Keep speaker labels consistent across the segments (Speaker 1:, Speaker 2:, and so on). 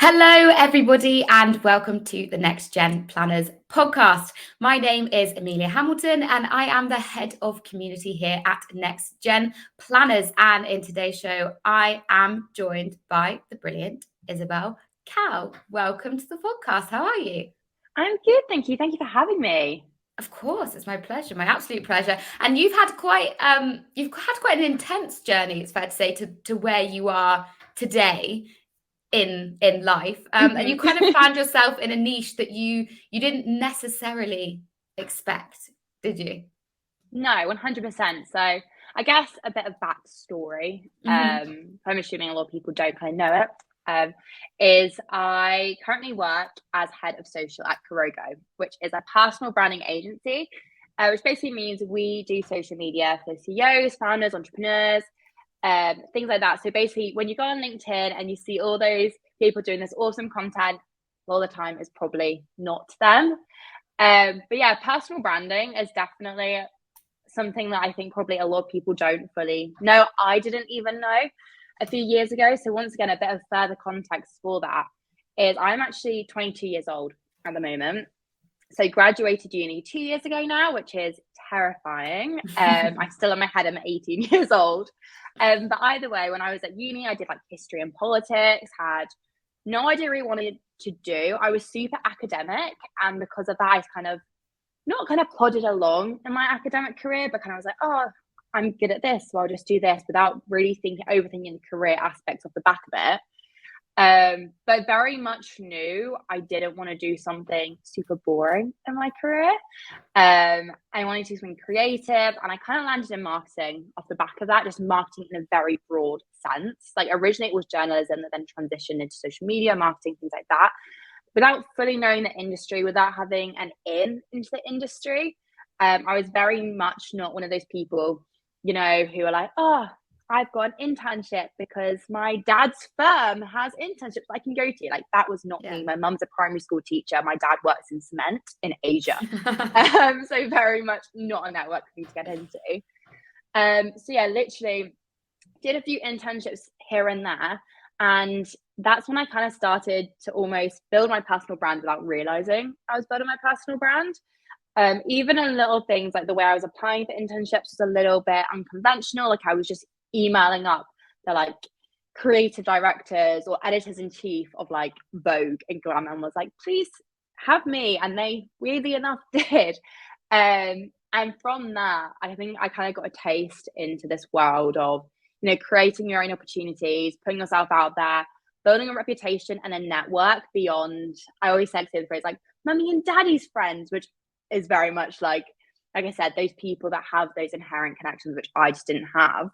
Speaker 1: Hello, everybody, and welcome to the NextGen Planners Podcast. My name is Amelia Hamilton, and I am the head of community here at NextGen Planners. And in today's show, I am joined by the brilliant Isobel Cowell. Welcome to the podcast. How are you?
Speaker 2: I'm good, thank you. Thank you for having me.
Speaker 1: Of course, it's my pleasure, my absolute pleasure. And you've had quite an intense journey, it's fair to say, to where you are today in life, and you kind of found yourself in a niche that you didn't necessarily expect, did you?
Speaker 2: No, 100%. So I guess a bit of backstory, I'm assuming a lot of people don't kind of know it, is I currently work as head of social at Kurogo, which is a personal branding agency, which basically means we do social media for CEOs, founders, entrepreneurs, things like that. So basically, when you go on LinkedIn and you see all those people doing this awesome content all the time, is probably not them. But yeah, personal branding is definitely something that I think probably a lot of people don't fully know. I didn't even know a few years ago. So once again, a bit of further context for that is I'm actually 22 years old at the moment. So graduated uni 2 years ago now, which is terrifying. I'm still in my head, I'm 18 years old. But either way, when I was at uni, I did like history and politics, had no idea really what I wanted to do. I was super academic. And because of that, I not plodded along in my academic career, but kind of was like, oh, I'm good at this, so I'll just do this without really overthinking the career aspects off the back of it. But very much knew I didn't want to do something super boring in my career. I wanted to do something creative, and I kind of landed in marketing off the back of that, just marketing in a very broad sense. Like originally it was journalism that then transitioned into social media, marketing, things like that. Without fully knowing the industry, without having an into the industry, I was very much not one of those people, who are like, oh, I've got an internship because my dad's firm has internships I can go to. Like that was not me. My mum's a primary school teacher. My dad works in cement in Asia. So very much not a network for me to get into. So yeah, literally did a few internships here and there. And that's when I kind of started to almost build my personal brand without realizing I was building my personal brand. Even in little things like the way I was applying for internships was a little bit unconventional. Like I was just emailing up the like creative directors or editors-in-chief of like Vogue and Glam and was like, please have me. And they weirdly enough did. And from that, I think I kind of got a taste into this world of, creating your own opportunities, putting yourself out there, building a reputation and a network beyond, I always said to the phrase like mummy and daddy's friends, which is very much like I said, those people that have those inherent connections, which I just didn't have.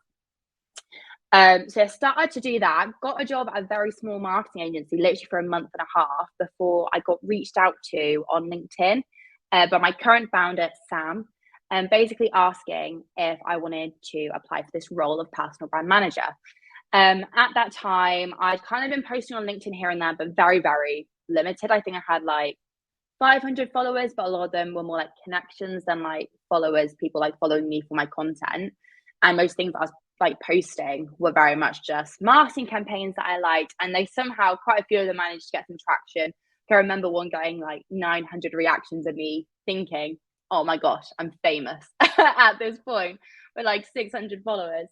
Speaker 2: So I started to do that, got a job at a very small marketing agency, literally for a month and a half before I got reached out to on LinkedIn by my current founder, Sam, and basically asking if I wanted to apply for this role of personal brand manager. At that time, I'd kind of been posting on LinkedIn here and there, but very, very limited. I think I had like 500 followers, but a lot of them were more like connections than like followers, people like following me for my content. And most things I was like posting were very much just marketing campaigns that I liked. And they somehow, quite a few of them managed to get some traction. I remember one getting like 900 reactions of me thinking, oh my gosh, I'm famous at this point with like 600 followers.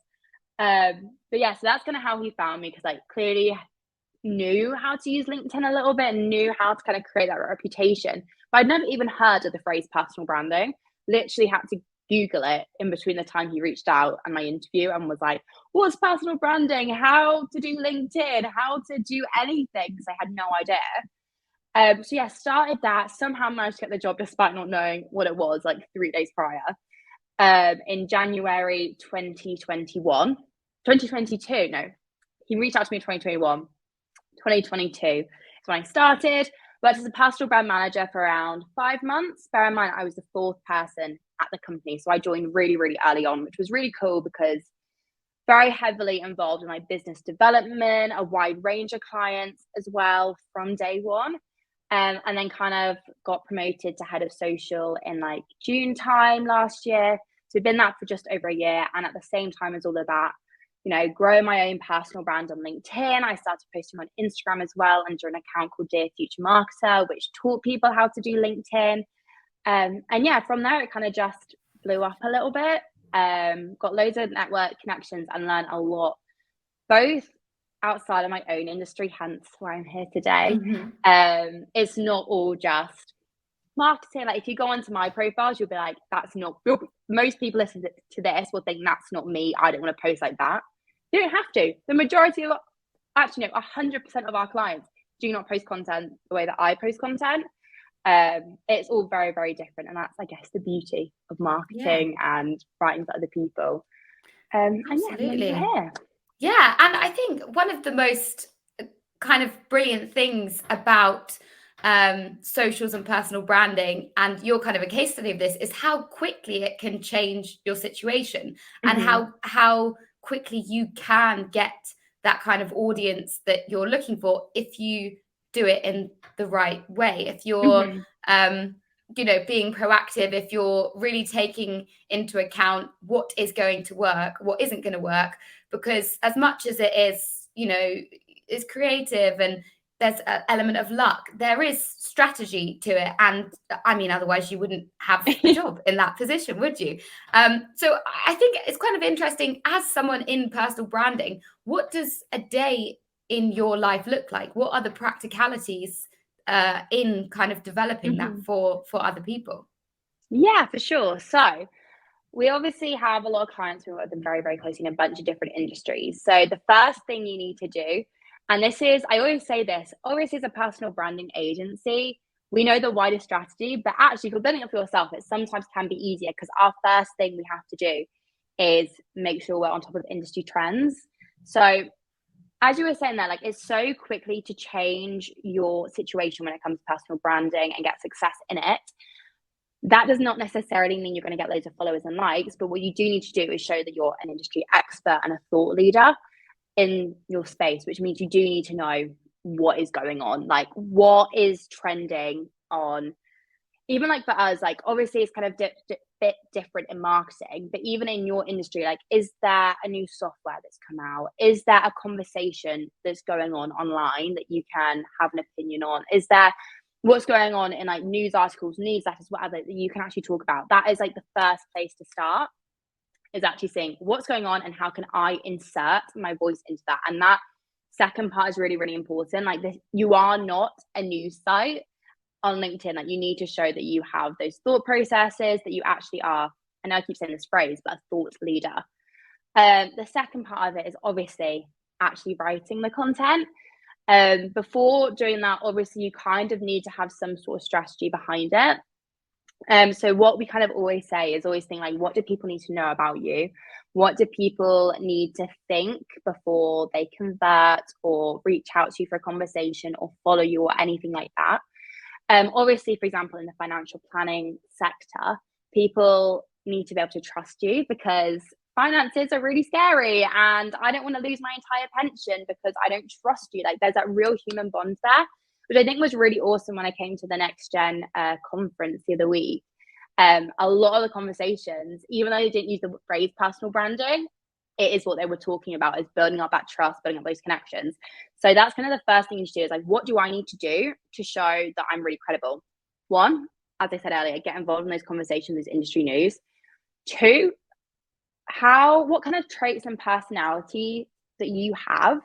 Speaker 2: But yeah, so that's kind of how he found me, because like clearly knew how to use LinkedIn a little bit and knew how to kind of create that reputation. But I'd never even heard of the phrase personal branding. Literally had to Google it in between the time he reached out and my interview and was like, what's personal branding? How to do LinkedIn? How to do anything? Because I had no idea. So yeah, started that, somehow managed to get the job despite not knowing what it was like 3 days prior. In January 2022, no, he reached out to me in 2021. 2022 is when I started. Worked as a personal brand manager for around 5 months. Bear in mind, I was the fourth person at the company. So I joined really, really early on, which was really cool because very heavily involved in my business development, a wide range of clients as well from day one. And then kind of got promoted to head of social in like June time last year. So we've been that for just over a year. And at the same time as all of that, grow my own personal brand on LinkedIn. I started posting on Instagram as well under an account called Dear Future Marketer, which taught people how to do LinkedIn. And yeah, from there, it kind of just blew up a little bit. Got loads of network connections and learned a lot, both outside of my own industry, hence why I'm here today. It's not all just marketing. Like if you go onto my profiles, you'll be like, that's not, most people listen to this will think that's not me. I don't want to post like that. You don't have to. The majority of, actually no, 100% of our clients do not post content the way that I post content. It's all very, very different. And that's, I guess, the beauty of marketing and writing for other people.
Speaker 1: Absolutely.
Speaker 2: And yeah,
Speaker 1: yeah. And I think one of the most kind of brilliant things about socials and personal branding, and you're kind of a case study of this, is how quickly it can change your situation and how quickly you can get that kind of audience that you're looking for if you do it in the right way. If you're being proactive, if you're really taking into account what is going to work, what isn't going to work, because as much as it is, is creative and there's an element of luck, there is strategy to it. And I mean, otherwise you wouldn't have a job in that position, would you? So I think it's kind of interesting, as someone in personal branding, what does a day in your life look like? What are the practicalities in kind of developing that for other people?
Speaker 2: Yeah, for sure. So we obviously have a lot of clients who work with them very, very closely in a bunch of different industries. So the first thing you need to do, and this is, I always say this, obviously as a personal branding agency, we know the wider strategy, but actually if you're building it for yourself, it sometimes can be easier, because our first thing we have to do is make sure we're on top of industry trends. So as you were saying there, like, it's so quickly to change your situation when it comes to personal branding and get success in it. That does not necessarily mean you're going to get loads of followers and likes, but what you do need to do is show that you're an industry expert and a thought leader in your space, which means you do need to know what is going on, like what is trending on, even like for us, like obviously it's kind of bit different in marketing, but even in your industry, like, is there a new software that's come out? Is there a conversation that's going on online that you can have an opinion on? Is there what's going on in like news articles, newsletters, whatever, that you can actually talk about? That is like the first place to start, is actually saying what's going on and how can I insert my voice into that. And that second part is really, really important. Like this, you are not a news site on LinkedIn. Like you need to show that you have those thought processes, that you actually are, and I keep saying this phrase, but a thought leader. The second part of it is obviously actually writing the content. Before doing that, obviously you kind of need to have some sort of strategy behind it. So what we kind of always say is always think like, what do people need to know about you? What do people need to think before they convert or reach out to you for a conversation or follow you or anything like that? Obviously, for example, in the financial planning sector, people need to be able to trust you, because finances are really scary and I don't want to lose my entire pension because I don't trust you. Like there's that real human bond there, which I think was really awesome when I came to the NextGen conference the other week. A lot of the conversations, even though they didn't use the phrase personal branding, it is what they were talking about, is building up that trust, building up those connections. So that's kind of the first thing you should do, is like, what do I need to do to show that I'm really credible? One, as I said earlier, get involved in those conversations, those industry news. Two, what kind of traits and personality that you have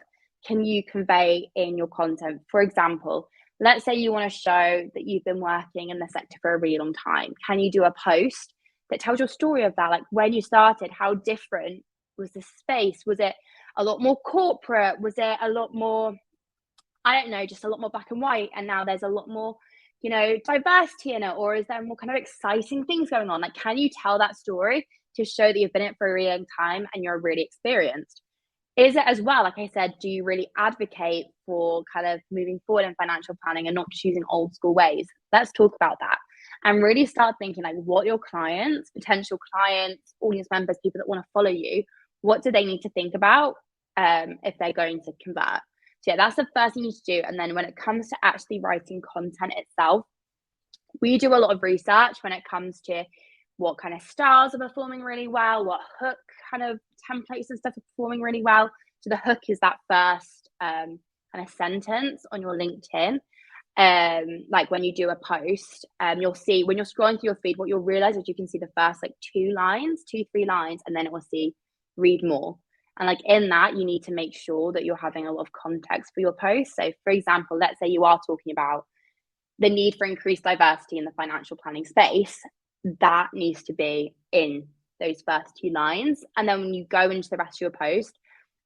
Speaker 2: can you convey in your content? For example, let's say you want to show that you've been working in the sector for a really long time. Can you do a post that tells your story of that? Like when you started, how different was the space? Was it a lot more corporate? Was it a lot more, I don't know, just a lot more black and white? And now there's a lot more, diversity in it? Or is there more kind of exciting things going on? Like, can you tell that story to show that you've been in it for a really long time and you're really experienced? Is it as well, like I said, do you really advocate for kind of moving forward in financial planning and not just using old school ways? Let's talk about that and really start thinking like what your clients, potential clients, audience members, people that want to follow you, what do they need to think about if they're going to convert? So yeah, that's the first thing you need to do. And then when it comes to actually writing content itself, we do a lot of research when it comes to what kind of styles are performing really well, what hook kind of templates and stuff are performing really well. So the hook is that first kind of sentence on your LinkedIn. Like when you do a post, you'll see when you're scrolling through your feed, what you'll realize is you can see the first like 3 lines, and then it will see read more. And like in that, you need to make sure that you're having a lot of context for your post. So for example, let's say you are talking about the need for increased diversity in the financial planning space. That needs to be in those first 2 lines. And then when you go into the rest of your post,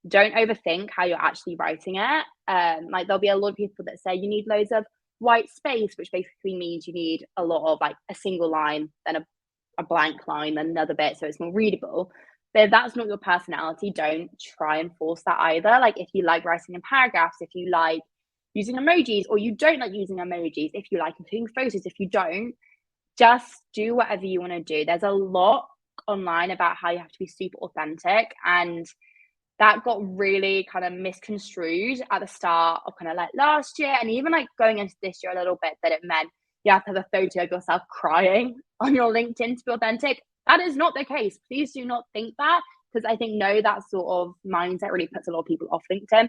Speaker 2: don't overthink how you're actually writing it. Like there'll be a lot of people that say you need loads of white space, which basically means you need a lot of like a single line, then a blank line, then another bit so it's more readable. But if that's not your personality, don't try and force that either. Like if you like writing in paragraphs, if you like using emojis, or you don't like using emojis, if you like including photos, if you don't, just do whatever you want to do. There's a lot online about how you have to be super authentic, and that got really kind of misconstrued at the start of kind of like last year, and even like going into this year a little bit, that it meant you have to have a photo of yourself crying on your LinkedIn to be authentic. That is not the case. Please do not think that, because I think that sort of mindset really puts a lot of people off LinkedIn.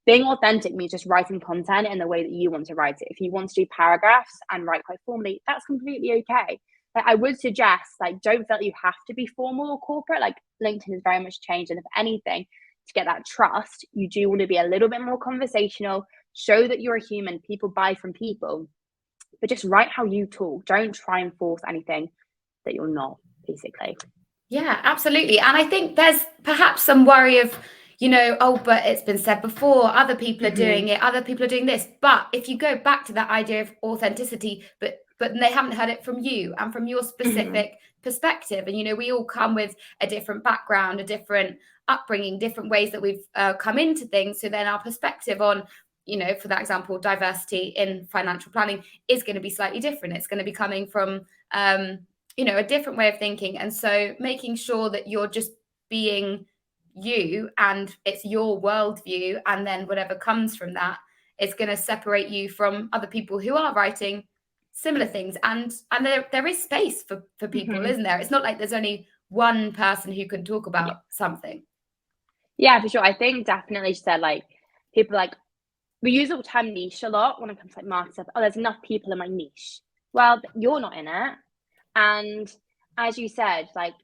Speaker 2: Being authentic means just writing content in the way that you want to write it. If you want to do paragraphs and write quite formally, that's completely okay. Like I would suggest, like, don't feel like you have to be formal or corporate. Like LinkedIn has very much changed, and if anything, to get that trust, you do want to be a little bit more conversational, show that you're a human, people buy from people, but just write how you talk. Don't try and force anything that you're not, basically.
Speaker 1: Yeah, absolutely. And I think there's perhaps some worry of, oh, but it's been said before, other people are doing it, other people are doing this. But if you go back to that idea of authenticity, but they haven't heard it from you and from your specific perspective. And, we all come with a different background, a different upbringing, different ways that we've come into things. So then our perspective on, for that example, diversity in financial planning is going to be slightly different. It's going to be coming from, a different way of thinking. And so making sure that you're just being you and it's your worldview, and then whatever comes from that is going to separate you from other people who are writing similar things. And there is space for people, isn't there? It's not like there's only one person who can talk about something.
Speaker 2: Yeah, for sure. I think definitely said, like, people like, we use the term niche a lot when it comes to like market stuff. Oh, there's enough people in my niche. Well, you're not in it. And as you said, like,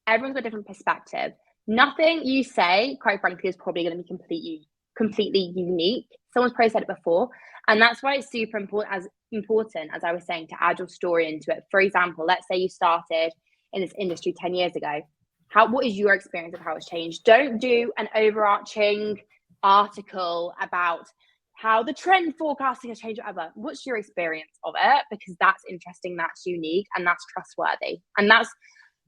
Speaker 2: everyone's got a different perspective. Nothing you say, quite frankly, is probably going to be completely unique. Someone's probably said it before. And that's why it's super important, as I was saying, to add your story into it. For example, let's say you started in this industry 10 years ago. What is your experience of how it's changed? Don't do an overarching article about how the trend forecasting has changed, whatever. What's your experience of it? Because that's interesting, that's unique, and that's trustworthy. And that's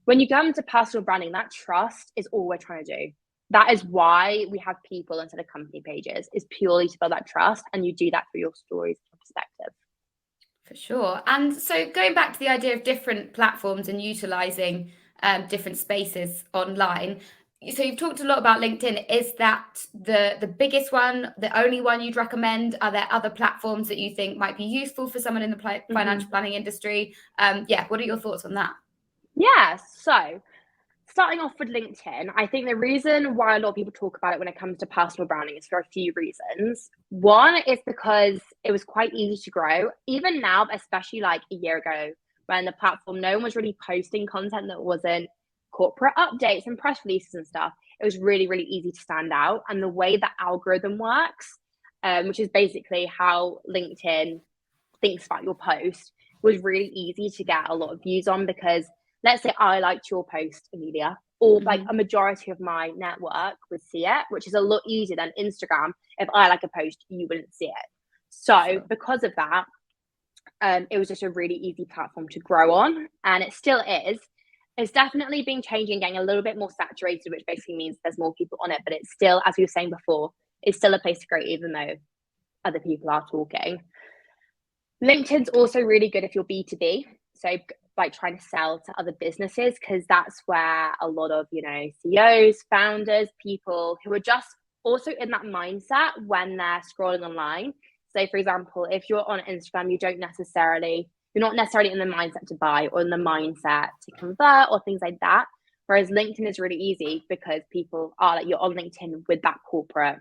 Speaker 2: when you come to personal branding, that trust is all we're trying to do. That is why we have people instead of company pages, is purely to build that trust, and you do that through your stories and perspective.
Speaker 1: For sure. And so going back to the idea of different platforms and utilizing different spaces online. So you've talked a lot about LinkedIn. Is that the biggest one, the only one you'd recommend? Are there other platforms that you think might be useful for someone in the financial planning industry? What are your thoughts on that?
Speaker 2: Yeah, so starting off with LinkedIn, I think the reason why a lot of people talk about it when it comes to personal branding is for a few reasons. One is because it was quite easy to grow. Even now, especially like a year ago, when the platform, no one was really posting content that wasn't corporate updates and press releases and stuff. It was really, really easy to stand out. And the way the algorithm works, which is basically how LinkedIn thinks about your post, was really easy to get a lot of views on, because let's say I liked your post, Amelia, or like a majority of my network would see it, which is a lot easier than Instagram. If I like a post, you wouldn't see it. So because of that, it was just a really easy platform to grow on, and it still is. It's definitely been changing, getting a little bit more saturated, which basically means there's more people on it, but it's still, as we were saying before, it's still a place to grow, even though other people are talking. LinkedIn's also really good if you're B2B, so like trying to sell to other businesses, because that's where a lot of, CEOs, founders, people who are just also in that mindset when they're scrolling online. So for example, if you're on Instagram, you don't necessarily you're not necessarily in the mindset to buy or in the mindset to convert or things like that. Whereas LinkedIn is really easy because people are like, you're on LinkedIn with that corporate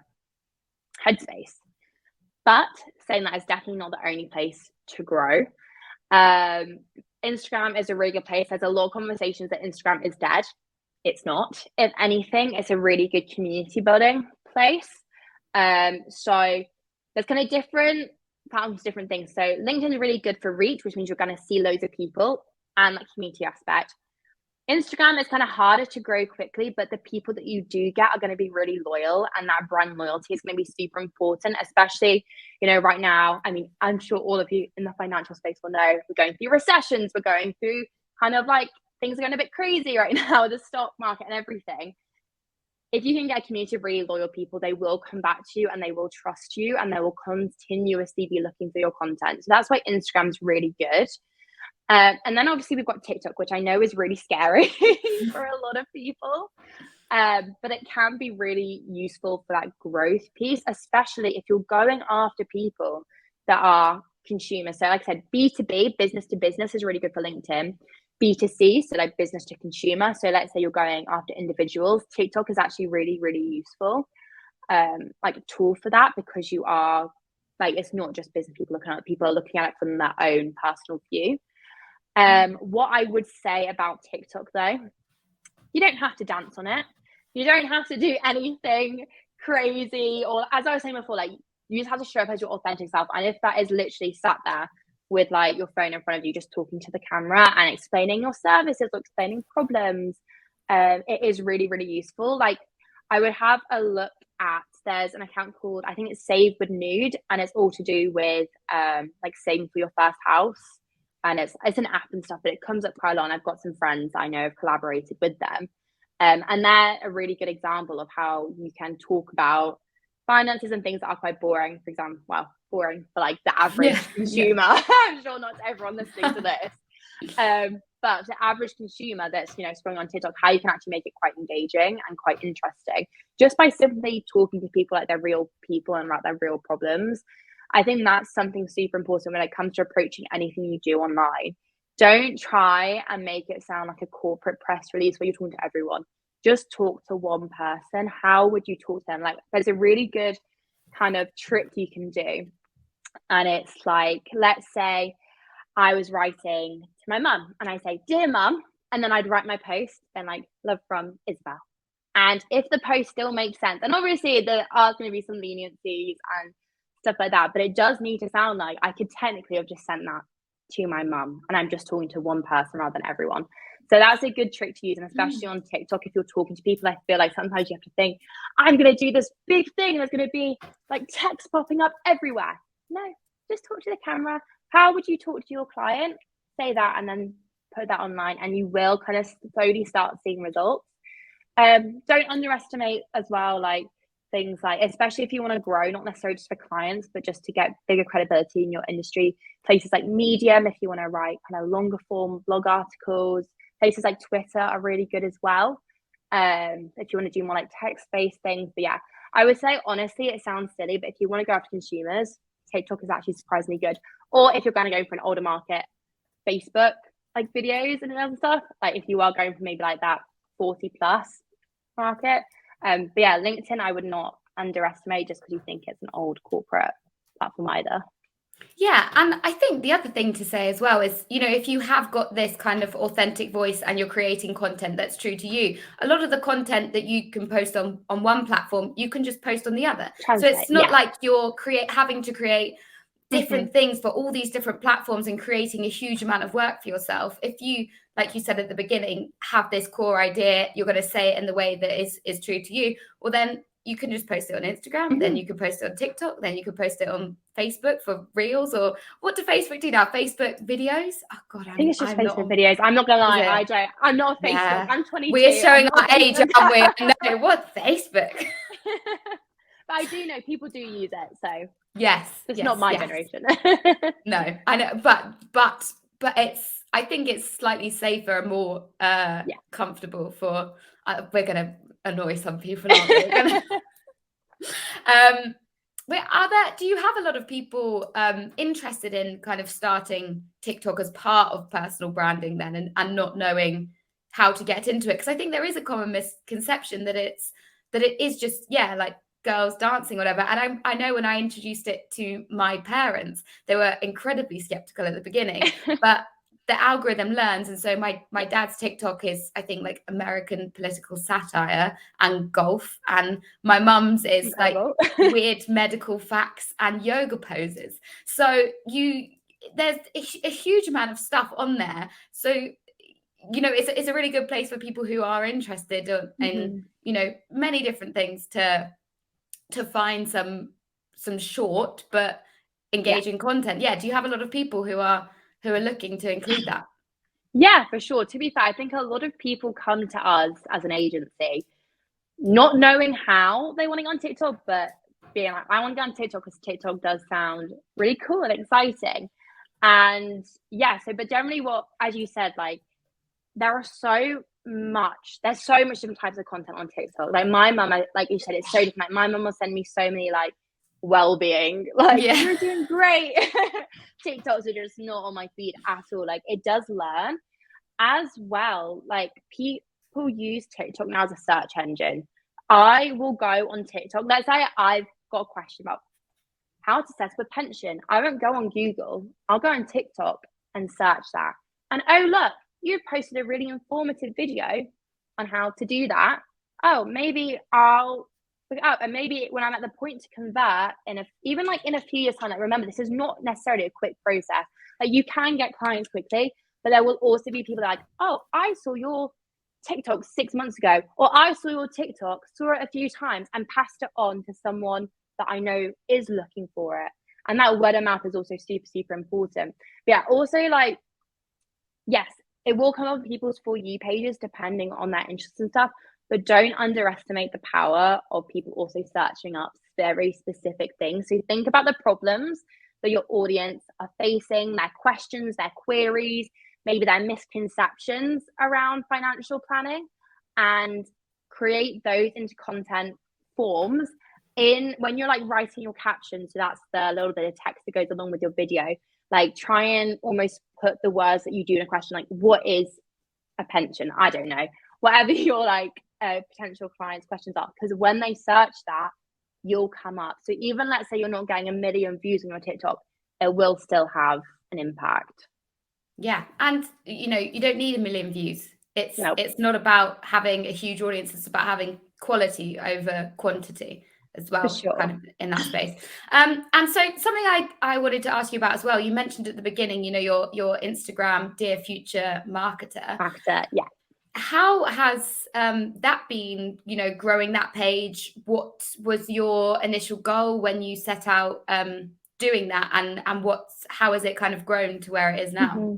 Speaker 2: headspace. But saying that is definitely not the only place to grow. Instagram is a really good place. There's a lot of conversations that Instagram is dead. It's not. If anything, it's a really good community building place. So there's kind of different platforms, different things. So LinkedIn is really good for reach, which means you're going to see loads of people and that community aspect. Instagram is kind of harder to grow quickly, but the people that you do get are going to be really loyal, and that brand loyalty is going to be super important, especially, right now. I mean, I'm sure all of you in the financial space will know we're going through recessions, we're going through kind of like things are going a bit crazy right now, the stock market and everything. If you can get a community of really loyal people, they will come back to you and they will trust you and they will continuously be looking for your content. So that's why Instagram's really good. And then obviously we've got TikTok, which I know is really scary for a lot of people. But it can be really useful for that growth piece, especially if you're going after people that are consumers. So like I said, B2B, business to business, is really good for LinkedIn. B2C, so like business to consumer. So let's say you're going after individuals. TikTok is actually really, really useful, like a tool for that, because you are like, it's not just business people looking at it, people are looking at it from their own personal view. What I would say about TikTok though, you don't have to dance on it. You don't have to do anything crazy, or as I was saying before, like you just have to show up as your authentic self. And if that is literally sat there with like your phone in front of you, just talking to the camera and explaining your services or explaining problems, it is really, really useful. Like I would have a look at, there's an account called, I think it's Save with Nude, and it's all to do with like saving for your first house. And it's an app and stuff, but it comes up quite a lot. And I've got some friends I know have collaborated with them. And they're a really good example of how you can talk about finances and things that are quite boring. For example, well, boring for like the average consumer. Yeah. I'm sure not everyone listening to this. But the average consumer that's, scrolling on TikTok, how you can actually make it quite engaging and quite interesting just by simply talking to people like they're real people and about their real problems. I think that's something super important when it comes to approaching anything you do online. Don't try and make it sound like a corporate press release where you're talking to everyone. Just talk to one person. How would you talk to them? Like, there's a really good kind of trick you can do. And it's like, let's say I was writing to my mum and I say, "Dear mum," and then I'd write my post and like, "Love from Isobel." And if the post still makes sense, and obviously there are going to be some leniencies and stuff like that, but it does need to sound like I could technically have just sent that to my mum and I'm just talking to one person rather than everyone. So that's a good trick to use, and especially on TikTok, if you're talking to people, I feel like sometimes you have to think, I'm going to do this big thing, there's going to be like text popping up everywhere. No, just talk to the camera. How would you talk to your client? Say that and then put that online, and you will kind of slowly start seeing results. Don't underestimate as well, like things like, especially if you want to grow, not necessarily just for clients, but just to get bigger credibility in your industry, places like Medium, if you want to write kind of longer form blog articles, places like Twitter are really good as well. If you want to do more like text-based things. But yeah, I would say, honestly, it sounds silly, but if you want to go after consumers, TikTok is actually surprisingly good. Or if you're going to go for an older market, Facebook like videos and other stuff, like if you are going for maybe like that 40 plus market. But yeah, LinkedIn I would not underestimate just because you think it's an old corporate platform either.
Speaker 1: Yeah, and I think the other thing to say as well is, if you have got this kind of authentic voice and you're creating content that's true to you, a lot of the content that you can post on one platform, you can just post on the other.
Speaker 2: Translate,
Speaker 1: so it's not like you're having to create different things for all these different platforms and creating a huge amount of work for yourself. If you, like you said at the beginning, have this core idea, you're going to say it in the way that is true to you, well then you can just post it on Instagram, then you can post it on TikTok, then you can post it on Facebook for Reels, or what do Facebook do now? Facebook videos? Oh God,
Speaker 2: I think it's just Facebook videos. I'm not gonna lie, I'm not Facebook. Yeah. I'm 22.
Speaker 1: We're showing our age, aren't we? I know, what's Facebook?
Speaker 2: But I do know people do use it, so
Speaker 1: yes,
Speaker 2: it's not my generation.
Speaker 1: No, I know, but I think it's slightly safer and more comfortable for. We're gonna annoy some people, aren't we? Do you have a lot of people interested in kind of starting TikTok as part of personal branding then, and not knowing how to get into it? Because I think there is a common misconception that it is just, yeah, like girls dancing, whatever. And I know when I introduced it to my parents, they were incredibly skeptical at the beginning, but the algorithm learns. And so my dad's TikTok is, I think, like American political satire and golf, and my mum's is
Speaker 2: Incredible.
Speaker 1: like weird medical facts and yoga poses. So there's a huge amount of stuff on there. So it's a really good place for people who are interested in many different things to find some short but engaging content. Yeah. Do you have a lot of people who are looking to include that?
Speaker 2: Yeah, for sure. To be fair, I think a lot of people come to us as an agency not knowing how they want to get on TikTok, but being like, I want to get on TikTok because TikTok does sound really cool and exciting. And yeah, but generally as you said, like there's so much different types of content on TikTok. Like my mum, like you said, it's so different. Like my mum will send me so many like well-being, like you're doing great TikToks are just not on my feed at all. Like it does learn as well. Like people use TikTok now as a search engine. I will go on TikTok. Let's say I've got a question about how to set up a pension. I won't go on Google. I'll go on TikTok and search that. And oh, look, you posted a really informative video on how to do that. Oh, maybe I'll look it up. And maybe when I'm at the point to convert even like in a few years time, like remember, this is not necessarily a quick process. Like you can get clients quickly, but there will also be people like, oh, I saw your TikTok 6 months ago, or I saw your TikTok, saw it a few times and passed it on to someone that I know is looking for it. And that word of mouth is also super, super important. But yeah, also like, yes, it will come on people's For You pages depending on their interests and stuff, but don't underestimate the power of people also searching up very specific things. So think about the problems that your audience are facing, their questions, their queries, maybe their misconceptions around financial planning, and create those into content forms when you're like writing your captions. So that's the little bit of text that goes along with your video. Like try and almost put the words that you do in a question, like what is a pension? I don't know, whatever your like potential clients' questions are, because when they search that, you'll come up. So even let's say you're not getting 1 million views on your TikTok, it will still have an impact.
Speaker 1: Yeah. And you don't need 1 million views. It's not about having a huge audience. It's about having quality over quantity as well,
Speaker 2: sure.
Speaker 1: kind of in that space. And so something I wanted to ask you about as well, you mentioned at the beginning, your Instagram, Dear Future Marketer.
Speaker 2: Yeah.
Speaker 1: How has that been, growing that page? What was your initial goal when you set out doing that, and how has it kind of grown to where it is now?
Speaker 2: Mm-hmm.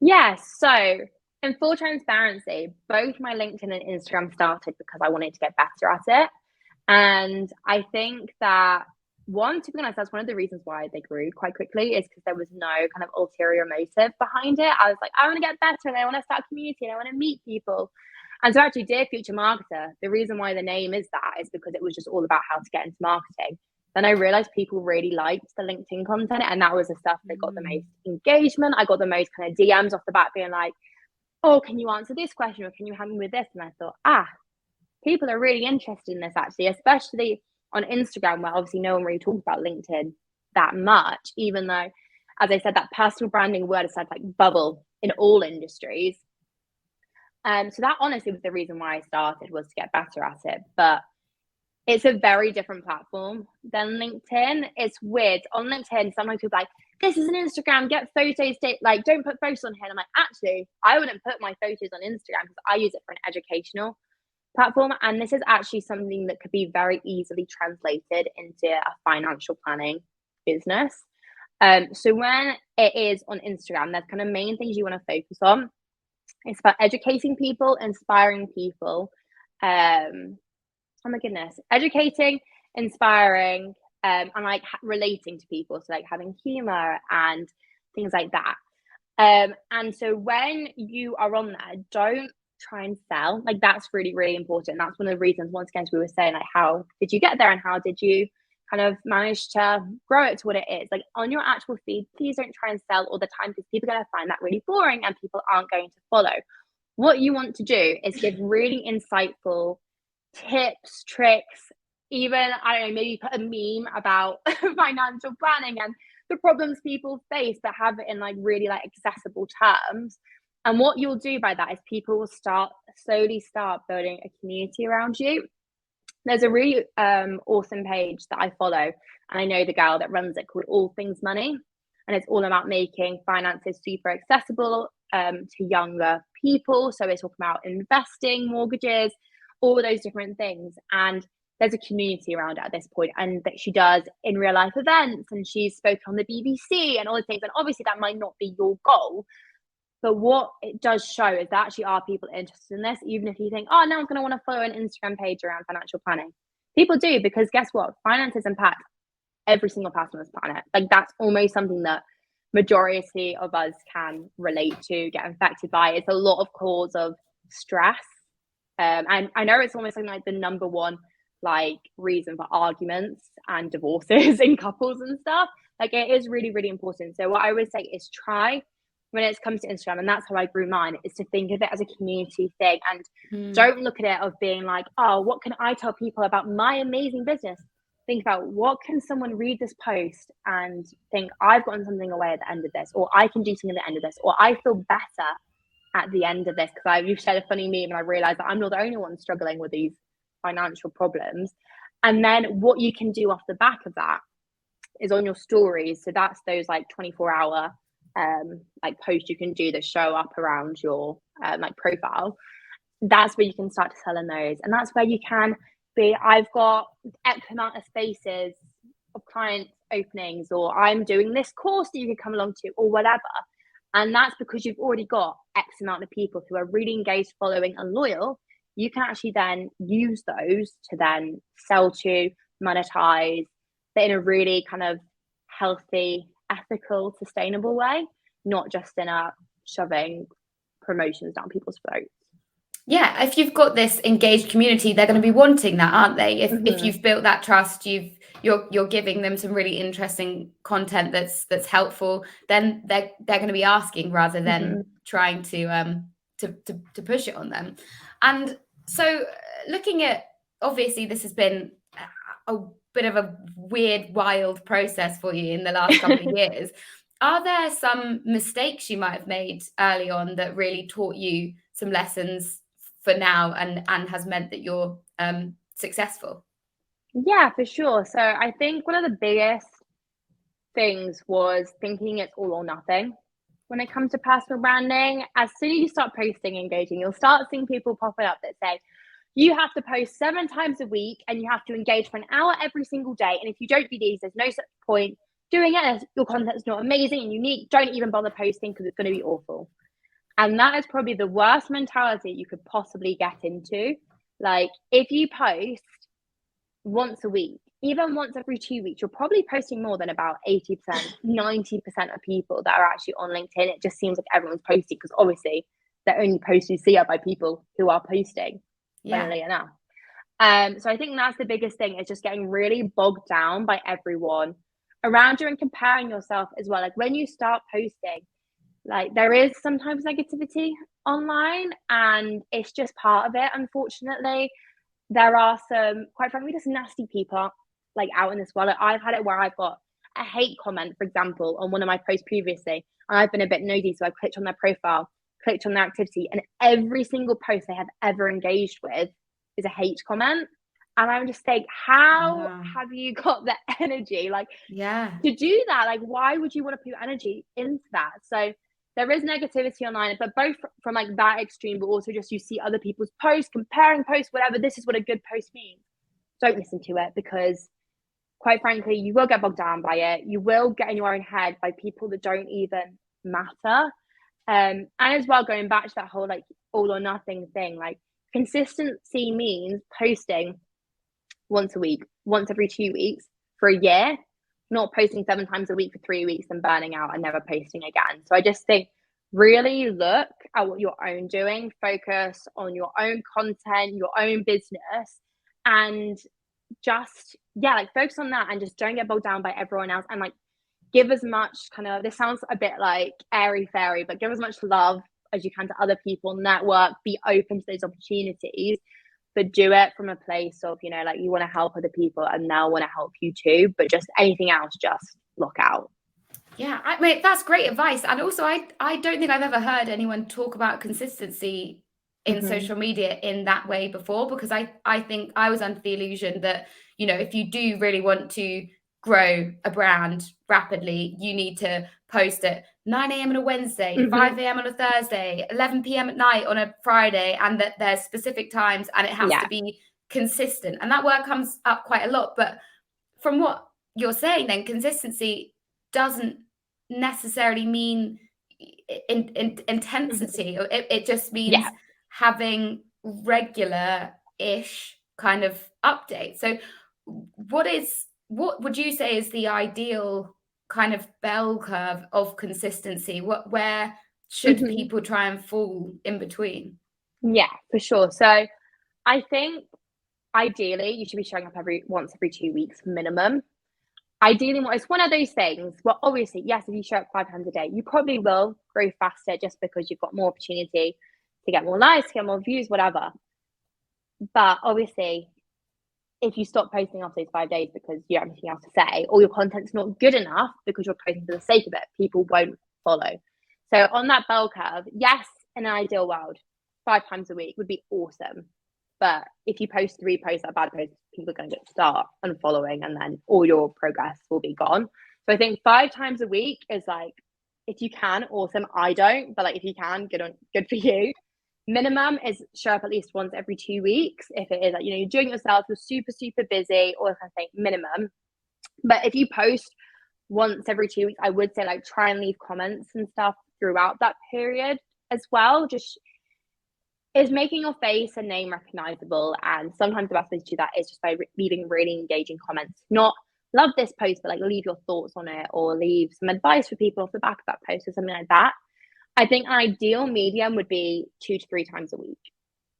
Speaker 2: Yeah, so in full transparency, both my LinkedIn and Instagram started because I wanted to get better at it. And I think that to be honest, that's one of the reasons why they grew quite quickly, is because there was no kind of ulterior motive behind it. I was like, I want to get better and I want to start a community and I want to meet people. And so actually, Dear Future Marketer, the reason why the name is that is because it was just all about how to get into marketing. Then I realized people really liked the LinkedIn content, and that was the stuff that got the most engagement. I got the most kind of DMs off the bat being like, oh, can you answer this question, or can you help me with this? And I thought, people are really interested in this actually, especially on Instagram, where obviously no one really talks about LinkedIn that much, even though, as I said, that personal branding word is like bubble in all industries. So that honestly was the reason why I started, was to get better at it. But it's a very different platform than LinkedIn. It's weird. On LinkedIn, sometimes people are like, this is an Instagram, get photos, like don't put photos on here. And I'm like, actually, I wouldn't put my photos on Instagram because I use it for an educational platform. And this is actually something that could be very easily translated into a financial planning business. So when it is on Instagram, there's kind of main things you want to focus on. It's about educating people, inspiring people. Oh my goodness, educating, inspiring, and like relating to people. So like having humor and things like that. And so when you are on there, don't try and sell. Like that's really, really important. That's one of the reasons, once again, as we were saying, like how did you get there and how did you kind of managed to grow it to what it is. Like on your actual feed, please don't try and sell all the time because people are going to find that really boring and people aren't going to follow. What you want to do is give really insightful tips, tricks, even, I don't know, maybe put a meme about financial planning and the problems people face, but have it in like really like accessible terms. And what you'll do by that is people will slowly start building a community around you. There's a really awesome page that I follow, and I know the girl that runs it, called All Things Money, and it's all about making finances super accessible to younger people. So we're talking about investing, mortgages, all those different things. And there's a community around it at this point, and that she does in real life events, and she's spoken on the BBC and all these things. And obviously that might not be your goal, but what it does show is that actually are people interested in this, even if you think, oh, no one's going to want to follow an Instagram page around financial planning. People do, because guess what? Finances impact every single person on this planet. Like that's almost something that majority of us can relate to, get affected by. It's a lot of cause of stress. And I know it's almost like the number one like reason for arguments and divorces in couples and stuff. Like it is really, really important. So what I would say is try, when it comes to Instagram, and that's how I grew mine, is to think of it as a community thing, and don't look at it of being like, oh, what can I tell people about my amazing business? Think about, what can someone read this post and think, I've gotten something away at the end of this, or I can do something at the end of this, or I feel better at the end of this because you've shared a funny meme and I realized that I'm not the only one struggling with these financial problems. And then what you can do off the back of that is on your stories. So that's those like 24-hour like posts you can do that show up around your like profile. That's where you can start to sell in those, and that's where you can be, I've got X amount of spaces of client openings, or I'm doing this course that you could come along to, or whatever. And that's because you've already got X amount of people who are really engaged, following, and loyal. You can actually then use those to then sell to, monetize, but in a really kind of healthy, ethical, sustainable way, not just in a shoving promotions down people's throats.
Speaker 1: Yeah, if you've got this engaged community, they're going to be wanting that, aren't they? If you've built that trust, you're giving them some really interesting content that's helpful, then they're going to be asking rather than trying to push it on them. And so, looking at, obviously this has been a bit of a weird, wild process for you in the last couple of years. Are there some mistakes you might have made early on that really taught you some lessons for now and has meant that you're successful?
Speaker 2: Yeah, for sure. So I think one of the biggest things was thinking it's all or nothing when it comes to personal branding. As soon as you start posting, engaging, you'll start seeing people popping up that say, you have to post 7 times a week and you have to engage for an hour every single day. And if you don't do these, there's no such point doing it. Your content's not amazing and unique. Don't even bother posting because it's going to be awful. And that is probably the worst mentality you could possibly get into. Like, if you post once a week, even once every 2 weeks, you're probably posting more than about 80%, 90% of people that are actually on LinkedIn. It just seems like everyone's posting because obviously the only posts you see are by people who are posting, funnily enough. So I think that's the biggest thing, is just getting really bogged down by everyone around you and comparing yourself as well. Like, when you start posting, like, there is sometimes negativity online, and it's just part of it. Unfortunately, there are some, quite frankly, just nasty people like out in this world. Like, I've had it where I've got a hate comment, for example, on one of my posts previously, and I've been a bit nosy, so I clicked on their profile, clicked on their activity, and every single post they have ever engaged with is a hate comment. And I'm just like, how have you got the energy to do that? Like, why would you want to put your energy into that? So there is negativity online, but both from like that extreme, but also just you see other people's posts, comparing posts, whatever. This is what a good post means. Don't listen to it, because quite frankly, you will get bogged down by it. You will get in your own head by people that don't even matter. And as well, going back to that whole like all or nothing thing, like, consistency means posting once a week, once every 2 weeks for a year, not posting 7 times a week for 3 weeks and burning out and never posting again. So I just think, really look at what you're own doing, focus on your own content, your own business, and just yeah, like focus on that and just don't get bogged down by everyone else, and like give as much kind of, this sounds a bit like airy fairy, but give as much love as you can to other people, network, be open to those opportunities, but do it from a place of, you know, like you want to help other people and they'll want to help you too, but just anything else, just look out.
Speaker 1: Yeah, I mean, that's great advice. And also, I don't think I've ever heard anyone talk about consistency in social media in that way before, because I think I was under the illusion that, you know, if you do really want to grow a brand rapidly, you need to post at 9 a.m. on a Wednesday, 5 a.m. on a Thursday, 11 p.m. at night on a Friday, and that there's specific times and it has to be consistent. And that word comes up quite a lot. But from what you're saying, then consistency doesn't necessarily mean intensity. It just means having regular-ish kind of updates. So what would you say is the ideal kind of bell curve of consistency? Where should people try and fall in between?
Speaker 2: Yeah, for sure. So I think ideally you should be showing up once every 2 weeks minimum. Ideally, it's one of those things. Well, obviously, yes, if you show up 5 times a day, you probably will grow faster just because you've got more opportunity to get more likes, to get more views, whatever. But obviously, if you stop posting after those 5 days because you have anything else to say, or your content's not good enough because you're posting for the sake of it, people won't follow. So on that bell curve, yes, in an ideal world, 5 times a week would be awesome. But if you post 3 posts that are bad posts, people are going to start unfollowing, and then all your progress will be gone. So I think 5 times a week is like, if you can, awesome. I don't, but like if you can, good for you. Minimum is show up at least once every 2 weeks. If it is like, you know, you're doing it yourself, you're super, super busy, or I think minimum. But if you post once every 2 weeks, I would say like try and leave comments and stuff throughout that period as well. Just is making your face and name recognizable. And sometimes the best way to do that is just by leaving really engaging comments. Not love this post, but like leave your thoughts on it, or leave some advice for people off the back of that post or something like that. I think an ideal medium would be 2 to 3 times a week.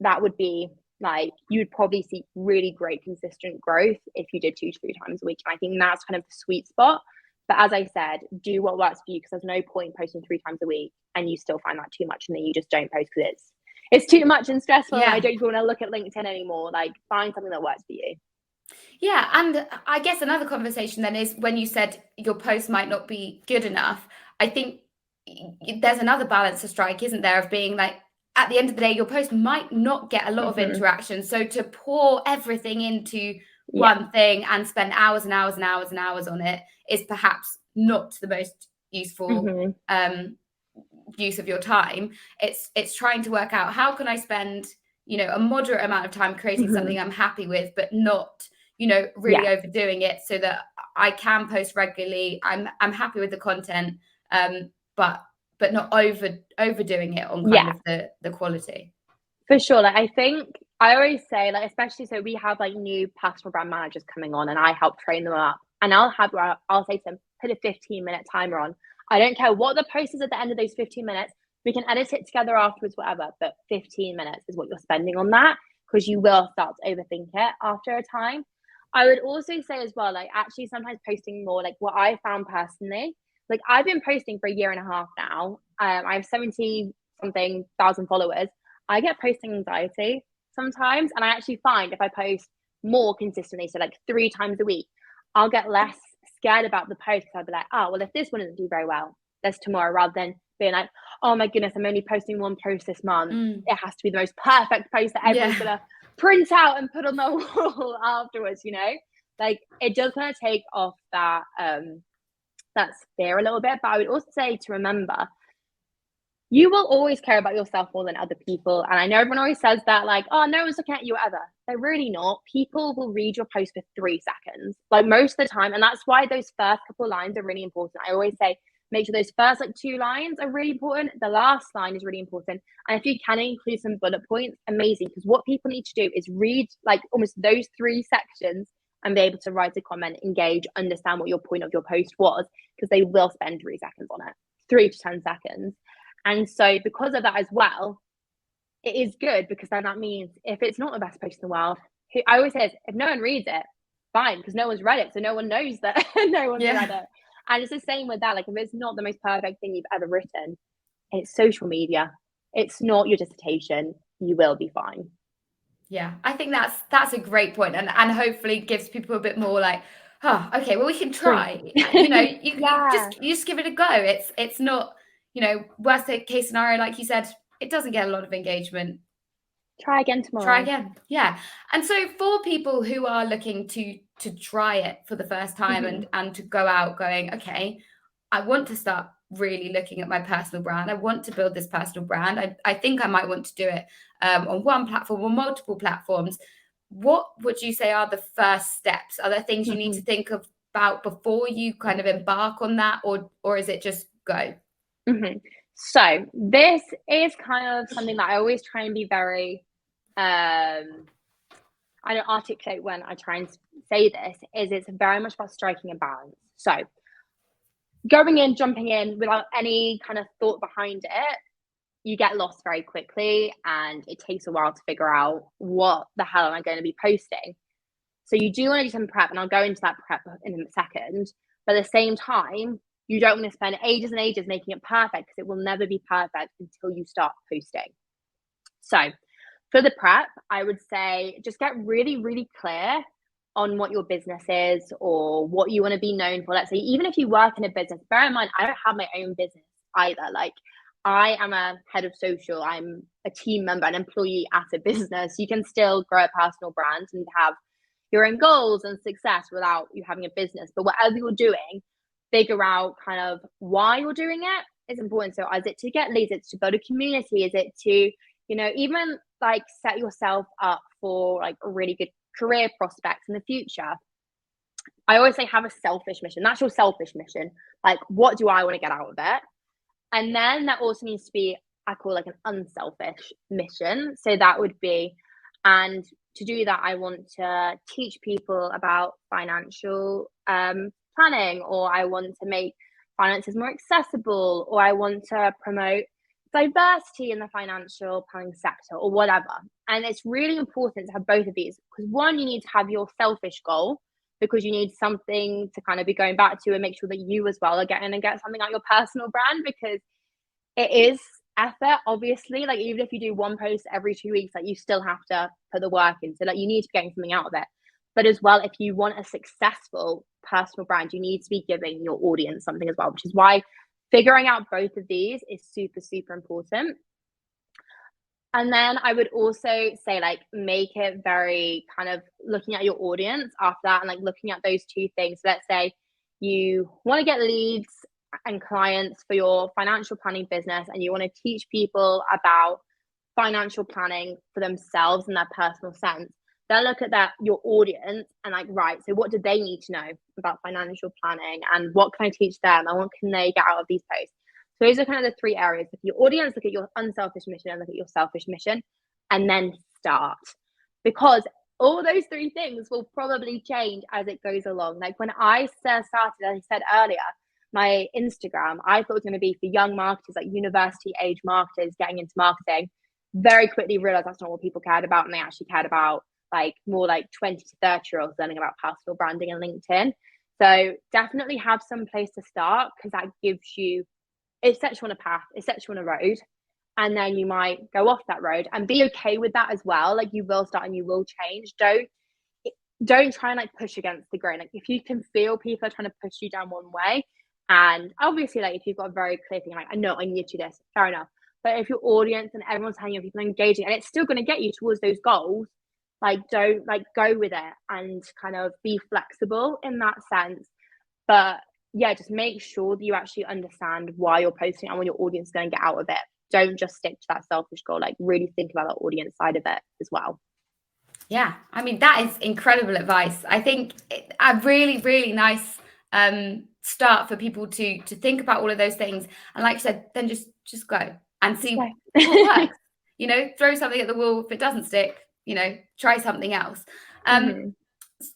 Speaker 2: That would be like, you would probably see really great consistent growth if you did 2 to 3 times a week. And I think that's kind of the sweet spot. But as I said, do what works for you, because there's no point posting 3 times a week and you still find that too much and then you just don't post because it's too much and stressful. And I don't even want to look at LinkedIn anymore. Like, find something that works for you.
Speaker 1: Yeah, and I guess another conversation then is when you said your post might not be good enough. I think there's another balance to strike, isn't there, of being like, at the end of the day, your post might not get a lot of interaction. So to pour everything into one thing and spend hours and hours and hours and hours on it is perhaps not the most useful use of your time. It's trying to work out, how can I spend, you know, a moderate amount of time creating something I'm happy with, but not, you know, really overdoing it, so that I can post regularly. I'm happy with the content, but not overdoing it on kind of the quality.
Speaker 2: For sure. Like, I think I always say, like, especially, so we have like new personal brand managers coming on and I help train them up, and I'll say to them, put a 15-minute timer on. I don't care what the post is at the end of those 15 minutes. We can edit it together afterwards, whatever, but 15 minutes is what you're spending on that, because you will start to overthink it after a time. I would also say as well, like, actually sometimes posting more, like what I found personally, like I've been posting for a year and a half now. I have 70-something thousand followers. I get posting anxiety sometimes. And I actually find if I post more consistently, so like 3 times a week, I'll get less scared about the post, because I'll be like, oh, well, if this one doesn't do very well, there's tomorrow, rather than being like, oh my goodness, I'm only posting 1 post this month. It has to be the most perfect post that everyone's gonna print out and put on the wall afterwards, you know? Like, it does kind of take off that fear a little bit. But I would also say to remember, you will always care about yourself more than other people. And I know everyone always says that, like, oh, no one's looking at you ever. They're really not. People will read your post for 3 seconds, like most of the time. And that's why those first couple lines are really important. I always say, make sure those first like 2 lines are really important. The last line is really important. And if you can include some bullet points, amazing. Because what people need to do is read like almost those 3 sections and be able to write a comment, engage, understand what your point of your post was, because they will spend 3 seconds on it, 3 to 10 seconds. And so because of that as well, it is good, because then that means if it's not the best post in the world, I always say, if no one reads it, fine, because no one's read it, so no one knows that no one's read it. And it's the same with that. Like, if it's not the most perfect thing you've ever written, it's social media, it's not your dissertation, you will be fine.
Speaker 1: Yeah, I think that's a great point, and hopefully gives people a bit more like, oh, okay, well, we can try. You know, you just give it a go. It's not, you know, worst case scenario, like you said, it doesn't get a lot of engagement.
Speaker 2: Try again tomorrow.
Speaker 1: Try again. Yeah. And so for people who are looking to try it for the first time and to go out going, okay, I want to start really looking at my personal brand. I want to build this personal brand. I think I might want to do it on one platform or multiple platforms. What would you say are the first steps? Are there things you need to think about before you kind of embark on that, or is it just go?
Speaker 2: So this is kind of something that I always try and be very I don't articulate when I try and say this, is it's very much about striking a balance. So going in, jumping in without any kind of thought behind it, you get lost very quickly, and it takes a while to figure out what the hell am I going to be posting. So you do want to do some prep, and I'll go into that prep in a second. But at the same time, you don't want to spend ages and ages making it perfect, because it will never be perfect until you start posting. So for the prep, I would say just get really, really clear on what your business is or what you want to be known for. Let's say, even if you work in a business, bear in mind, I don't have my own business either. Like, I am a head of social, I'm a team member, an employee at a business. You can still grow a personal brand and have your own goals and success without you having a business. But whatever you're doing, figure out kind of why you're doing it is important. So is it to get leads? Is it to build a community? Is it to, you know, even like set yourself up for like a really good career prospects in the future? I always say have a selfish mission. That's your selfish mission. Like, what do I want to get out of it? And then that also needs to be, I call like an unselfish mission. So that would be, and to do that, I want to teach people about financial planning, or I want to make finances more accessible, or I want to promote diversity in the financial planning sector, or whatever. And it's really important to have both of these, because one, you need to have your selfish goal, because you need something to kind of be going back to and make sure that you as well are getting and get something out your personal brand, because it is effort, obviously. Like, even if you do one post every 2 weeks, like, you still have to put the work in, so like you need to be getting something out of it. But as well, if you want a successful personal brand, you need to be giving your audience something as well, which is why figuring out both of these is super, super important. And then I would also say, like, make it very kind of looking at your audience after that, and like looking at those two things. So let's say you want to get leads and clients for your financial planning business, and you want to teach people about financial planning for themselves in their personal sense. Then look at your audience, and like, right, so what do they need to know about financial planning, and what can I teach them, and what can they get out of these posts? So those are kind of the three areas. Look at your audience, look at your unselfish mission, and look at your selfish mission, and then start. Because all those three things will probably change as it goes along. Like, when I started, as I said earlier, my Instagram, I thought it was going to be for young marketers, like university age marketers getting into marketing. Very quickly realized that's not what people cared about, and they actually cared about like more like 20 to 30 year olds learning about personal branding and LinkedIn. So definitely have some place to start, because that gives you, it sets you on a path, it sets you on a road, and then you might go off that road, and be okay with that as well. Like, you will start and you will change. Don't try and like push against the grain. Like, if you can feel people are trying to push you down one way, and obviously, like, if you've got a very clear thing, like, I know I need to do this, fair enough. But if your audience and everyone's telling you, people are engaging, and it's still going to get you towards those goals, like, don't like go with it, and kind of be flexible in that sense. But yeah, just make sure that you actually understand why you're posting and what your audience is going to get out of it. Don't just stick to that selfish goal. Like, really think about the audience side of it as well.
Speaker 1: Yeah, I mean, that is incredible advice. I think a really, really nice start for people to think about all of those things. And like you said, then just go and see what works. You know, throw something at the wall. If it doesn't stick, you know, try something else.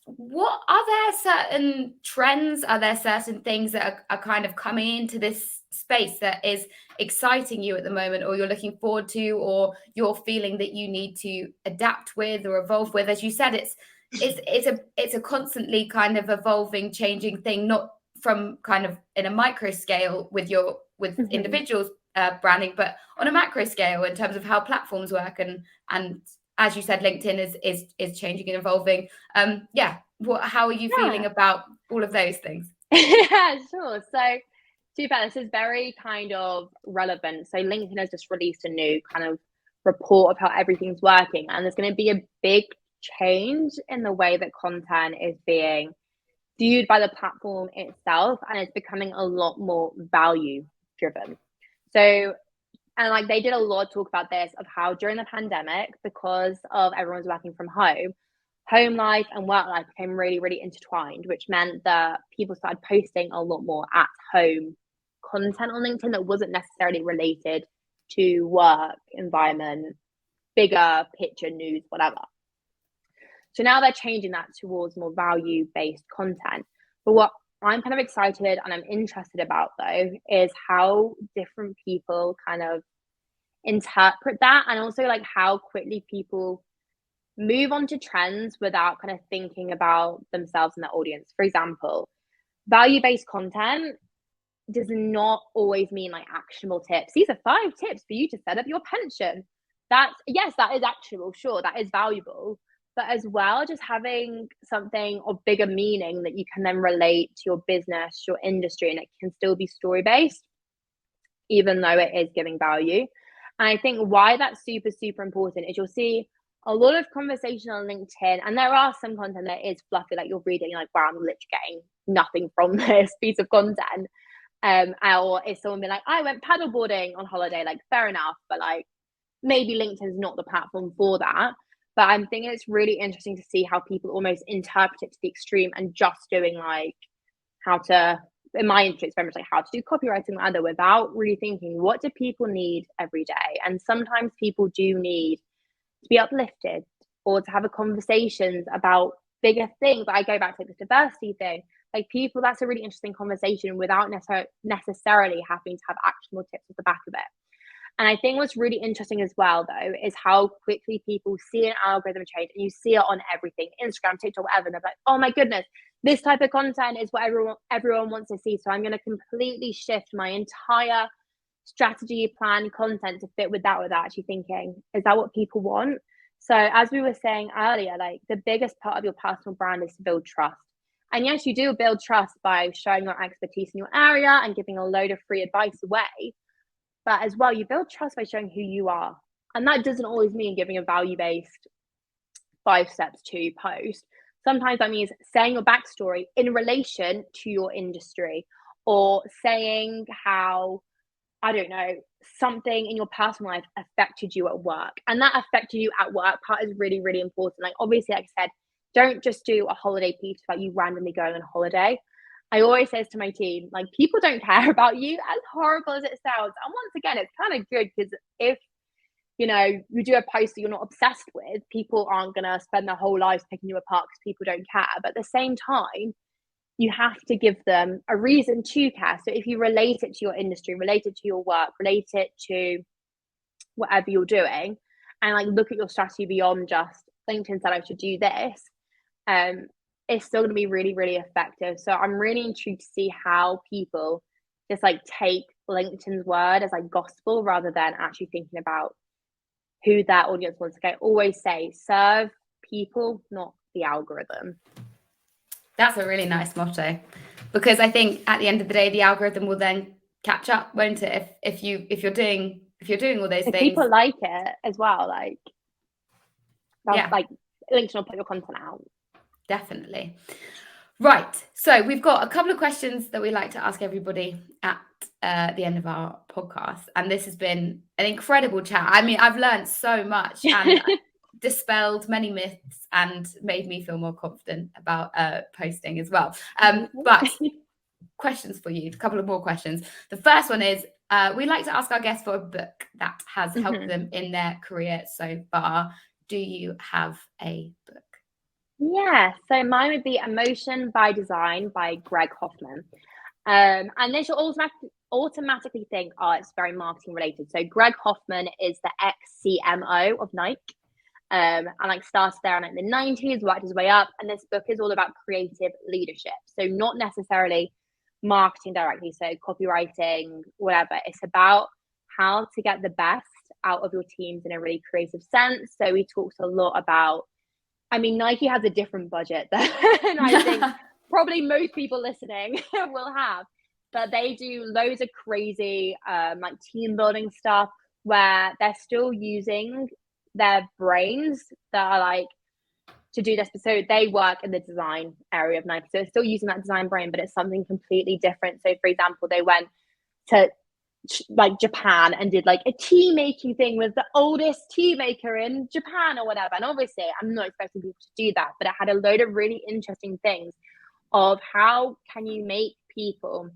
Speaker 1: What are there certain trends? Are there certain things that are kind of coming into this space that is exciting you at the moment, or you're looking forward to, or you're feeling that you need to adapt with or evolve with? As you said, it's a constantly kind of evolving, changing thing, not from kind of in a micro scale with individuals branding, but on a macro scale in terms of how platforms work, and as you said, LinkedIn is changing and evolving. How are you feeling about all of those things?
Speaker 2: Yeah, sure. So to be fair, this is very kind of relevant. So LinkedIn has just released a new kind of report of how everything's working, and there's going to be a big change in the way that content is being viewed by the platform itself, and it's becoming a lot more value driven. So, and like they did a lot of talk about this, of how during the pandemic, because of everyone's working from home life and work life became really, really intertwined, which meant that people started posting a lot more at home content on LinkedIn that wasn't necessarily related to work environment, bigger picture news, whatever. So now they're changing that towards more value-based content. But what I'm kind of excited and I'm interested about, though, is how different people kind of interpret that, and also like how quickly people move on to trends without kind of thinking about themselves and their audience. For example, value-based content does not always mean like actionable tips. These are 5 tips for you to set up your pension. That is actionable. Sure, that is valuable. But as well, just having something of bigger meaning that you can then relate to your business, your industry, and it can still be story-based, even though it is giving value. And I think why that's super, super important is you'll see a lot of conversation on LinkedIn, and there are some content that is fluffy, like you're reading, like, wow, I'm literally getting nothing from this piece of content. Or if someone be like, I went paddleboarding on holiday, like, fair enough, but like maybe LinkedIn's not the platform for that. But I'm thinking it's really interesting to see how people almost interpret it to the extreme and just doing like how to, in my industry, it's very much like how to do copywriting or other, without really thinking, what do people need every day? And sometimes people do need to be uplifted or to have a conversations about bigger things. I go back to like, this diversity thing. Like people, that's a really interesting conversation without necessarily having to have actionable tips at the back of it. And I think what's really interesting as well, though, is how quickly people see an algorithm change, and you see it on everything, Instagram, TikTok, whatever. And they're like, oh my goodness, this type of content is what everyone wants to see. So I'm going to completely shift my entire strategy, plan, content to fit with that, without actually thinking, is that what people want? So as we were saying earlier, like the biggest part of your personal brand is to build trust. And yes, you do build trust by showing your expertise in your area and giving a load of free advice away. But as well, you build trust by showing who you are. And that doesn't always mean giving a value-based 5 steps to post. Sometimes that means saying your backstory in relation to your industry, or saying how, I don't know, something in your personal life affected you at work. And that affected you at work part is really, really important. Like obviously, like I said, don't just do a holiday piece about you randomly going on holiday. I always say to my team, like, people don't care about you, as horrible as it sounds. And once again, it's kind of good, because if, you know, you do a post that you're not obsessed with, people aren't going to spend their whole lives picking you apart because people don't care. But at the same time, you have to give them a reason to care. So if you relate it to your industry, relate it to your work, relate it to whatever you're doing, and like look at your strategy beyond just LinkedIn said I should do this, it's still going to be really, really effective. So I'm really intrigued to see how people just like take LinkedIn's word as like gospel rather than actually thinking about who their audience wants. Like I always say, serve people, not the algorithm.
Speaker 1: That's a really nice motto, because I think at the end of the day, the algorithm will then catch up, won't it? If you're doing all those things,
Speaker 2: people like it as well. Like,
Speaker 1: yeah,
Speaker 2: like LinkedIn will put your content out.
Speaker 1: Definitely. Right. So we've got a couple of questions that we like to ask everybody at the end of our podcast, and this has been an incredible chat. I mean, I've learned so much and dispelled many myths and made me feel more confident about posting as well. But questions for you, a couple of more questions. The first one is, we like to ask our guests for a book that has helped them in their career so far. Do you have a book?
Speaker 2: Yeah, so mine would be Emotion by Design by Greg Hoffman. And then you'll automatically think, oh, it's very marketing related. So Greg Hoffman is the ex-CMO of Nike. and like started there in like the 90s, worked his way up. And this book is all about creative leadership. So not necessarily marketing directly, so copywriting, whatever. It's about how to get the best out of your teams in a really creative sense. So we talked a lot about, I mean, Nike has a different budget than I think probably most people listening will have, but they do loads of crazy like team building stuff where they're still using their brains that are like to do this. So they work in the design area of Nike, so they're still using that design brain, but it's something completely different. So for example, they went to like Japan and did like a tea making thing with the oldest tea maker in Japan or whatever. And obviously I'm not expecting people to do that, but it had a load of really interesting things of how can you make people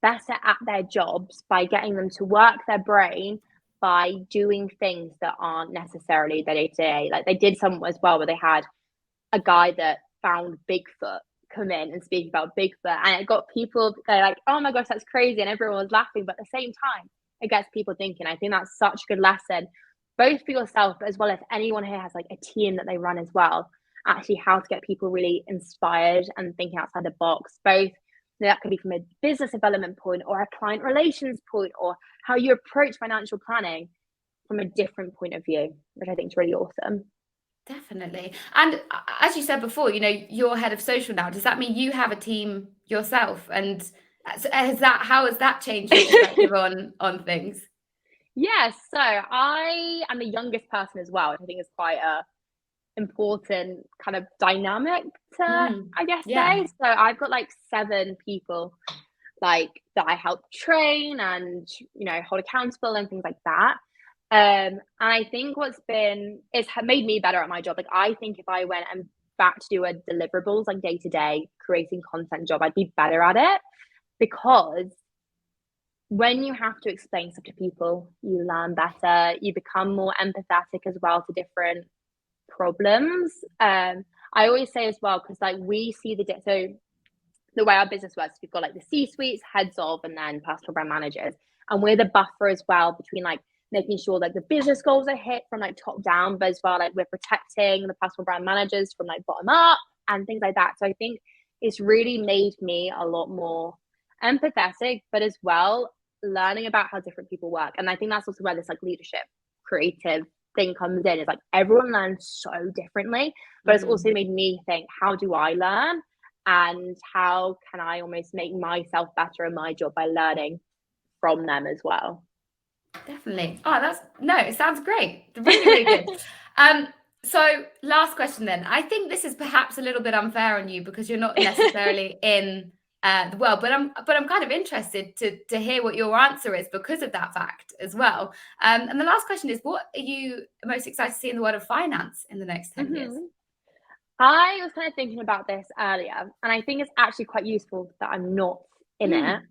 Speaker 2: better at their jobs by getting them to work their brain by doing things that aren't necessarily their day-to-day. Like they did some as well where they had a guy that found Bigfoot come in and speak about Bigfoot, and it got people, they're like, oh my gosh, that's crazy, and everyone was laughing, but at the same time it gets people thinking. I think that's such a good lesson, both for yourself as well as anyone who has like a team that they run as well, actually how to get people really inspired and thinking outside the box. Both that could be from a business development point or a client relations point, or how you approach financial planning from a different point of view, which I think is really awesome.
Speaker 1: Definitely. And as you said before, you know, you're head of social now. Does that mean you have a team yourself? And how has that changed your perspective on things?
Speaker 2: Yes, so I am the youngest person as well, which I think is quite a important kind of dynamic to I guess say. So I've got like 7 people like that I help train and, you know, hold accountable and things like that. And I think it's made me better at my job. Like I think if I went and back to do a deliverables like day to day creating content job, I'd be better at it, because when you have to explain stuff to people, you learn better, you become more empathetic as well to different problems. I always say as well, because like we see so the way our business works, we've got like the C-suites, heads of, and then personal brand managers, and we're the buffer as well between like making sure like the business goals are hit from like top down, but as well like we're protecting the personal brand managers from like bottom up and things like that. So I think it's really made me a lot more empathetic, but as well learning about how different people work. And I think that's also where this like leadership creative thing comes in, is like everyone learns so differently, but it's also made me think, how do I learn and how can I almost make myself better in my job by learning from them as well.
Speaker 1: Definitely. It sounds great. Really, really good. So last question then. I think this is perhaps a little bit unfair on you because you're not necessarily in the world, but I'm kind of interested to hear what your answer is because of that fact as well. And the last question is, what are you most excited to see in the world of finance in the next 10 years?
Speaker 2: I was kind of thinking about this earlier, and I think it's actually quite useful that I'm not in it.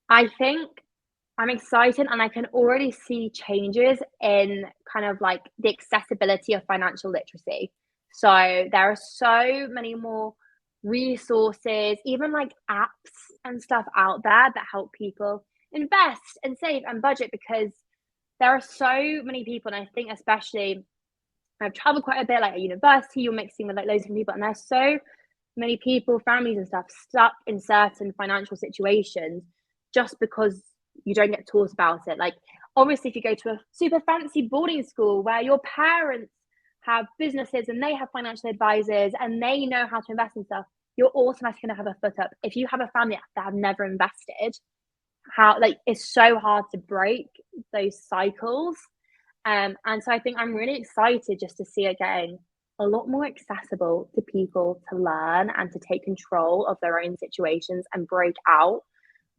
Speaker 2: I think I'm excited, and I can already see changes in kind of like the accessibility of financial literacy. So there are so many more resources, even like apps and stuff out there that help people invest and save and budget, because there are so many people, and I think especially I've traveled quite a bit, like at university, you're mixing with like loads of people, and there's so many people, families and stuff, stuck in certain financial situations just because you don't get taught about it. Like obviously if you go to a super fancy boarding school where your parents have businesses and they have financial advisors and they know how to invest in stuff, you're automatically going to have a foot up. If you have a family that have never invested, it's so hard to break those cycles. And so I think I'm really excited just to see it getting a lot more accessible to people to learn and to take control of their own situations and break out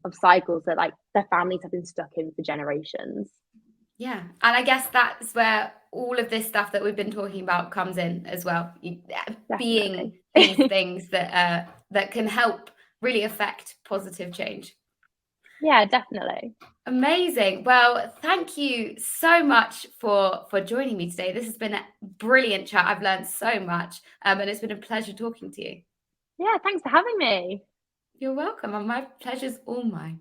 Speaker 2: of cycles that like their families have been stuck in for generations.
Speaker 1: Yeah. And I guess that's where all of this stuff that we've been talking about comes in as well. Being these things that can help really affect positive change.
Speaker 2: Yeah, definitely.
Speaker 1: Amazing. Well, thank you so much for joining me today. This has been a brilliant chat. I've learned so much, and it's been a pleasure talking to you.
Speaker 2: Yeah, thanks for having me.
Speaker 1: You're welcome. And my pleasure's all mine.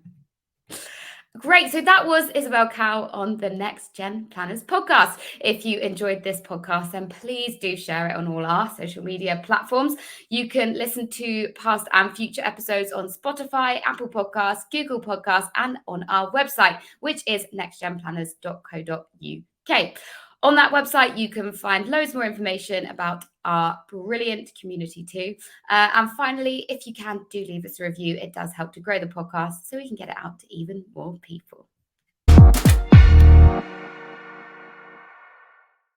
Speaker 1: Great. So that was Isobel Cowell on the NextGen Planners podcast. If you enjoyed this podcast, then please do share it on all our social media platforms. You can listen to past and future episodes on Spotify, Apple Podcasts, Google Podcasts, and on our website, which is nextgenplanners.co.uk. On that website, you can find loads more information about our brilliant community too. And finally, if you can, do leave us a review. It does help to grow the podcast so we can get it out to even more people.